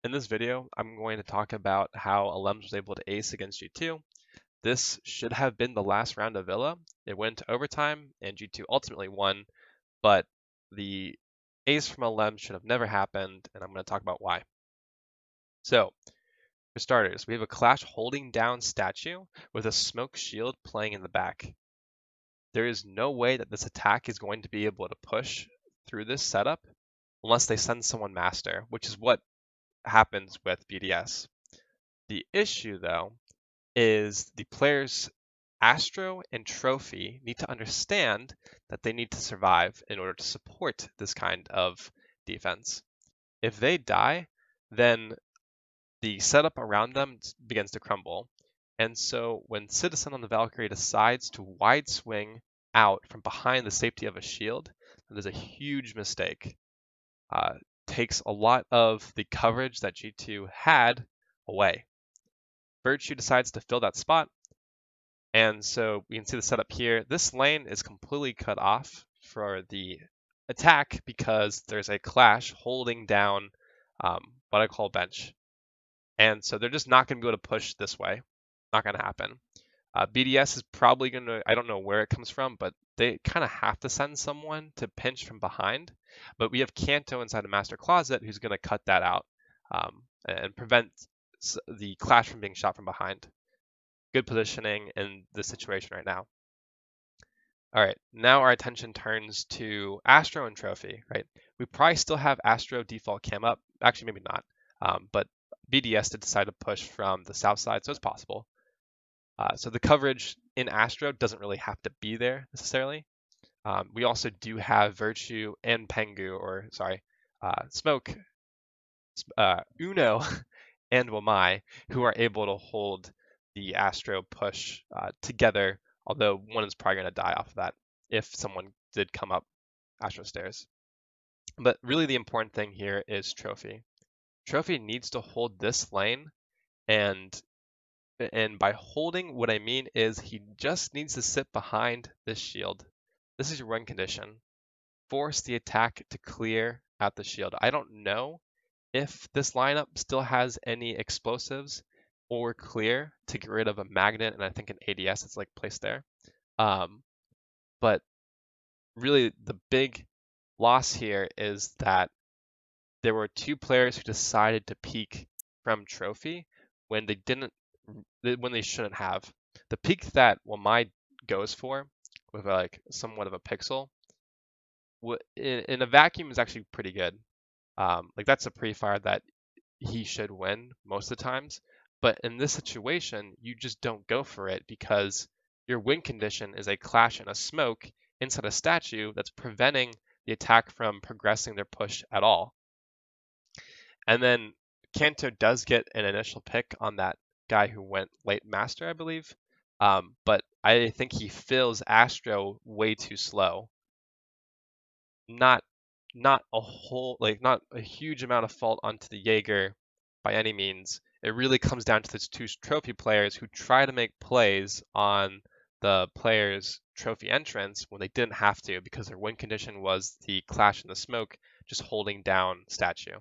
In this video, I'm going to talk about how Elemzje was able to ace against G2. This should have been the last round of Villa. It went to overtime, and G2 ultimately won, but the ace from Elemzje should have never happened, and I'm going to talk about why. So, for starters, we have a Clash holding down statue with a smoke shield playing in the back. There is no way that this attack is going to be able to push through this setup unless they send someone master, which is what happens with BDS. The issue, though, is the players Astro and Trophy need to understand that they need to survive in order to support this kind of defense. If they die, then the setup around them begins to crumble. And so when Citizen on the Valkyrie decides to wide swing out from behind the safety of a shield, that is a huge mistake. Takes a lot of the coverage that G2 had away. Virtue decides to fill that spot, and so we can see the setup here. This lane is completely cut off for the attack because there's a Clash holding down what I call bench. And so they're just not going to be able to push this way. Not going to happen. BDS is probably going to, I don't know where it comes from, but they kind of have to send someone to pinch from behind. But we have Kanto inside the Master Closet who's going to cut that out and prevent the Clash from being shot from behind. Good positioning in this situation right now. All right, now our attention turns to Astro and Trophy, right? We probably still have Astro default cam up. Actually, maybe not. But BDS did decide to push from the south side, so it's possible. So the coverage in Astro doesn't really have to be there necessarily. We also do have Virtue and Pengu, or sorry, Smoke, Uno, and Wamai, who are able to hold the Astro push together, although one is probably going to die off of that if someone did come up Astro stairs. But really the important thing here is Trophy. Trophy needs to hold this lane, and by holding, what I mean is he just needs to sit behind this shield. This is your win condition. Force the attack to clear out the shield. I don't know if this lineup still has any explosives or clear to get rid of a magnet, and I think an ADS is like placed there. But really the big loss here is that there were two players who decided to peek from Trophy when they shouldn't have. The peek that Wamai goes for with like somewhat of a pixel in a vacuum is actually pretty good. Like that's a pre-fire that he should win most of the times. But in this situation, you just don't go for it because your win condition is a Clash and a smoke inside a statue that's preventing the attack from progressing their push at all. And then Kanto does get an initial pick on that guy who went late master, I believe. But I think he fills Astro way too slow. Not a huge amount of fault onto the Jaeger by any means. It really comes down to these two trophy players who try to make plays on the player's trophy entrance when they didn't have to because their win condition was the Clash in the smoke just holding down statue.